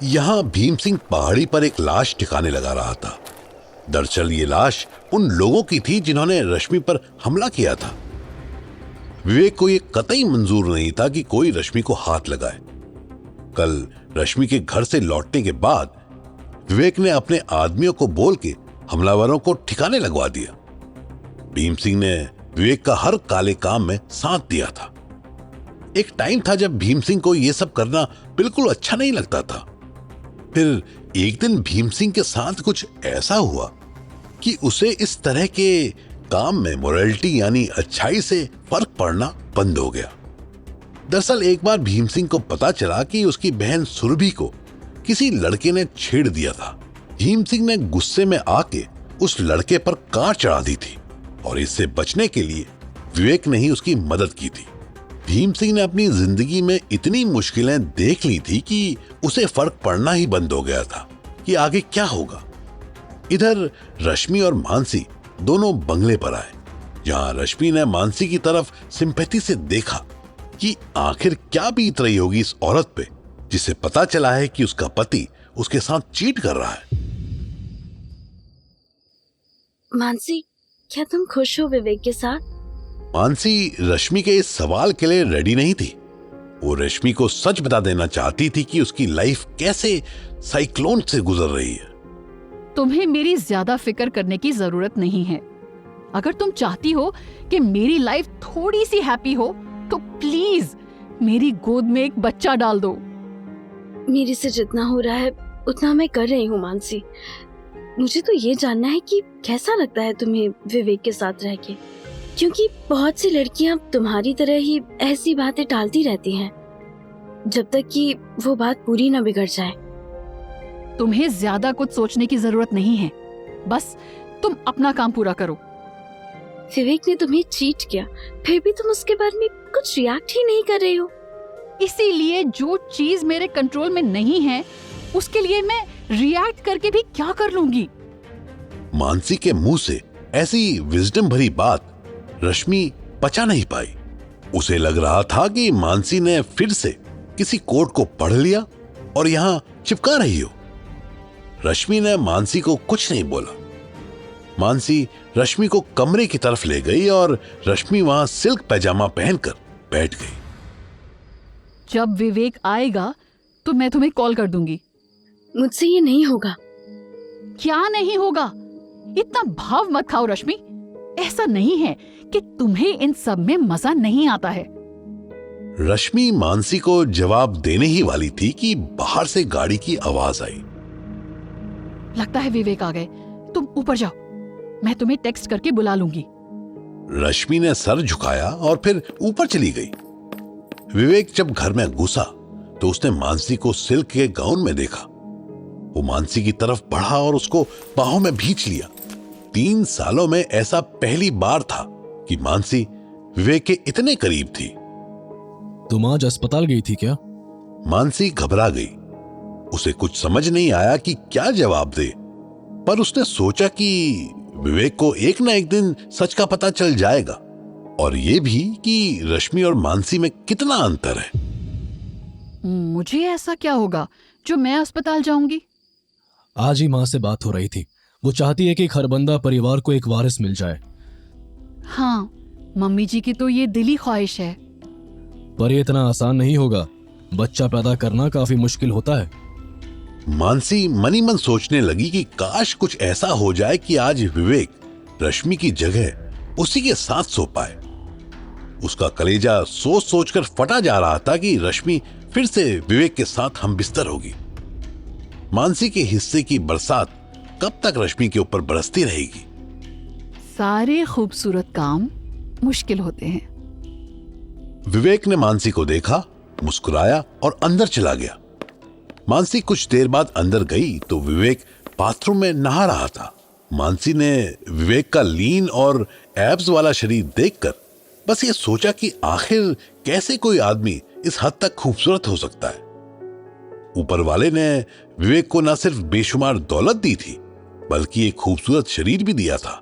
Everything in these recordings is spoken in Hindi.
यहाँ भीम सिंह पहाड़ी पर एक लाश ठिकाने लगा रहा था। दरअसल ये लाश उन लोगों की थी जिन्होंने रश्मि पर हमला किया था। विवेक को ये कतई मंजूर नहीं था कि कोई रश्मि को हाथ लगाए। कल रश्मि के घर से लौटने के बाद विवेक ने अपने आदमियों को बोल के हमलावरों को ठिकाने लगवा दिया। भीम सिंह ने विवेक का हर काले काम में साथ दिया था। एक टाइम था जब भीम सिंह को यह सब करना बिल्कुल अच्छा नहीं लगता था। फिर एक दिन भीम सिंह के साथ कुछ ऐसा हुआ कि उसे इस तरह के काम में मोरालिटी यानी अच्छाई से फर्क पड़ना बंद हो गया। दरअसल एक बार भीम सिंह को पता चला कि उसकी बहन सुरभि को किसी लड़के ने छेड़ दिया था। भीम सिंह ने गुस्से में आके उस लड़के पर कार चढ़ा दी थी और इससे बचने के लिए विवेक ने ही उसकी मदद की थी। भीम सिंह ने अपनी जिंदगी में इतनी मुश्किलें देख ली थी कि उसे फर्क पड़ना ही बंद हो गया था कि आगे क्या होगा। इधर रश्मि और मानसी दोनों बंगले पर आए, जहां रश्मि ने मानसी की तरफ सिंपैथी से देखा कि आखिर क्या बीत रही होगी इस औरत पे जिसे पता चला है कि उसका पति उसके साथ चीट कर रहा है। मानसी, क्या तुम खुश हो विवेक के साथ? मानसी रश्मि के इस सवाल के लिए रेडी नहीं थी। वो रश्मि को सच बता देना चाहती थी कि उसकी लाइफ कैसे साइक्लोन से गुजर रही है। तुम्हें मेरी ज्यादा फिक्र करने की जरूरत नहीं है। अगर तुम चाहती हो कि मेरी लाइफ थोड़ी सी हैप्पी हो तो प्लीज मेरी गोद में एक बच्चा डाल दो। मेरे से जितना हो रहा है उतना मैं कर रही हूँ मानसी। मुझे तो ये जानना है कि कैसा लगता है तुम्हें विवेक के साथ रह के, क्योंकि बहुत सी लड़कियां तुम्हारी तरह ही ऐसी बातें टालती रहती हैं जब तक कि वो बात पूरी न बिगड़ जाए। तुम्हें ज्यादा कुछ सोचने की जरूरत नहीं है, बस तुम अपना काम पूरा करो। विवेक ने तुम्हें चीट किया, फिर भी तुम उसके बारे में कुछ रिएक्ट ही नहीं कर रही हो। इसीलिए जो चीज मेरे कंट्रोल में नहीं है उसके लिए मैं रिएक्ट करके भी क्या कर लूंगी। मानसी के मुंह से ऐसी विजडम भरी बात रश्मि पचा नहीं पाई। उसे लग रहा था कि मानसी ने फिर से किसी कोट को पढ़ लिया और यहां चिपका रही हो। रश्मि ने मानसी को कुछ नहीं बोला। मानसी रश्मि को कमरे की तरफ ले गई और रश्मि वहां सिल्क पैजामा पहनकर बैठ गई। जब विवेक आएगा तो मैं तुम्हें कॉल कर दूंगी। मुझसे ये नहीं होगा। क्या नहीं होगा? इतना भाव मत खाओ रश्मि। ऐसा नहीं है कि तुम्हें इन सब में मजा नहीं आता है। रश्मि मानसी को जवाब देने ही वाली थी कि बाहर से गाड़ी की आवाज आई। लगता है विवेक आ गए। तुम ऊपर जाओ, मैं तुम्हें टेक्स्ट करके बुला लूंगी। रश्मि ने सर झुकाया और फिर ऊपर चली गई। विवेक जब घर में घुसा तो उसने मानसी को सिल्क के गाउन में देखा। वो मानसी की तरफ बढ़ा और उसको बाहों में भींच लिया। 3 सालों में ऐसा पहली बार था कि मानसी विवेक के इतने करीब थी। तुम आज अस्पताल गई थी क्या? मानसी घबरा गई। उसे कुछ समझ नहीं आया कि क्या जवाब दे, पर उसने सोचा कि विवेक को एक ना एक दिन सच का पता चल जाएगा और ये भी कि रश्मि और मानसी में कितना अंतर है। मुझे ऐसा क्या होगा जो मैं अस्पताल जाऊंगी? आज ही माँ से बात हो रही थी। वो चाहती है कि खरबंदा परिवार को एक वारिस मिल जाए। हाँ, मम्मी जी की तो ये दिली ख्वाहिश है। पर ये इतना आसान नहीं होगा। बच्चा पैदा करना काफी मुश्किल होता है। मानसी मनी मन सोचने लगी कि काश कुछ ऐसा हो जाए कि आज विवेक रश्मि की जगह उसी के साथ सो पाए। उसका कलेजा सोच सोचकर फटा जा रहा था कि रश्मि फिर से विवेक के साथ हम बिस्तर होगी। मानसी के हिस्से की बरसात कब तक रश्मि के ऊपर बरसती रहेगी? सारे खूबसूरत काम मुश्किल होते हैं। विवेक ने मानसी को देखा, मुस्कुराया और अंदर चला गया। मानसी कुछ देर बाद अंदर गई तो विवेक बाथरूम में नहा रहा था। मानसी ने विवेक का लीन और एब्स वाला शरीर देखकर बस ये सोचा कि आखिर कैसे कोई आदमी इस हद तक खूबसूरत हो सकता है। ऊपर वाले ने विवेक को न सिर्फ बेशुमार दौलत दी थी बल्कि एक खूबसूरत शरीर भी दिया था।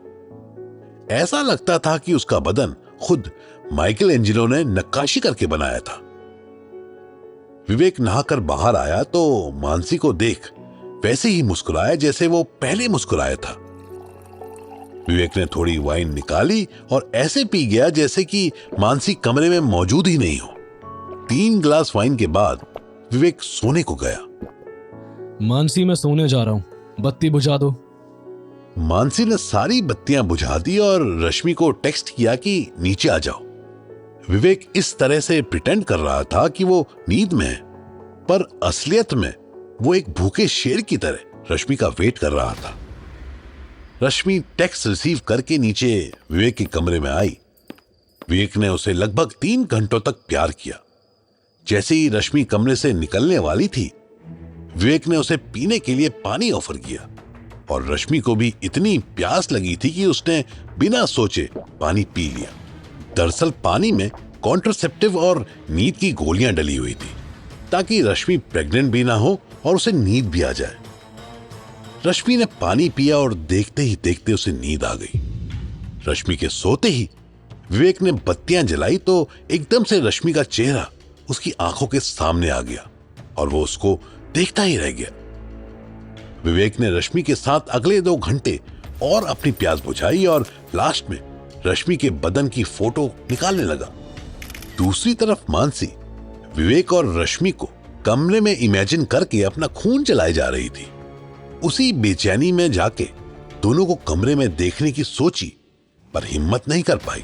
ऐसा लगता था कि उसका बदन खुद माइकल एंजेलो ने नक्काशी करके बनाया था। विवेक नहाकर बाहर आया तो मानसी को देख वैसे ही मुस्कुराया जैसे वो पहले मुस्कुराया था। विवेक ने थोड़ी वाइन निकाली और ऐसे पी गया जैसे कि मानसी कमरे में मौजूद ही नहीं हो। 3 ग्लास वाइन के बाद विवेक सोने को गया। मानसी, मैं सोने जा रहा हूं, बत्ती बुझा दो। मानसी ने सारी बत्तियां बुझा दी और रश्मि को टेक्स्ट किया कि नीचे आ जाओ। विवेक इस तरह से प्रिटेंड कर रहा था कि वो नींद में है, पर असलियत में वो एक भूखे शेर की तरह रश्मि का वेट कर रहा था। रश्मि टेक्स्ट रिसीव करके नीचे विवेक के कमरे में आई। विवेक ने उसे लगभग 3 घंटों तक प्यार किया। जैसे ही रश्मि कमरे से निकलने वाली थी, विवेक ने उसे पीने के लिए पानी ऑफर किया और रश्मि को भी इतनी प्यास लगी थी कि उसने बिना सोचे पानी पी लिया। दरअसल पानी में कॉन्ट्रासेप्टिव और नींद की गोलियां डली हुई थी ताकि रश्मि प्रेग्नेंट भी ना हो और उसे नींद भी आ जाए। रश्मि ने पानी पिया और देखते ही देखते उसे नींद आ गई। रश्मि के सोते ही विवेक ने बत्तियां जलाई तो एकदम से रश्मि का चेहरा उसकी आंखों के सामने आ गया और वो उसको देखता ही रह गया। विवेक ने रश्मि के साथ अगले 2 घंटे और अपनी प्यास बुझाई और लास्ट में रश्मि के बदन की फोटो निकालने लगा। दूसरी तरफ मानसी विवेक और रश्मि को कमरे में इमेजिन करके अपना खून चलाए जा रही थी। उसी बेचैनी में जाके दोनों को कमरे में देखने की सोची पर हिम्मत नहीं कर पाई।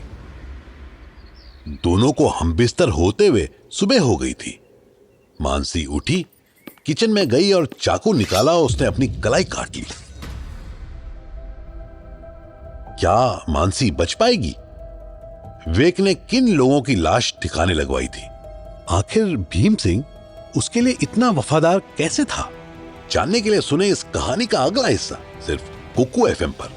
दोनों को हमबिस्तर होते हुए सुबह हो गई थी। मानसी उठी, किचन में गई और चाकू निकाला। उसने अपनी कलाई काट ली। क्या मानसी बच पाएगी? विवेक ने किन लोगों की लाश ठिकाने लगवाई थी? आखिर भीम सिंह उसके लिए इतना वफादार कैसे था? जानने के लिए सुने इस कहानी का अगला हिस्सा सिर्फ कुकू FM पर।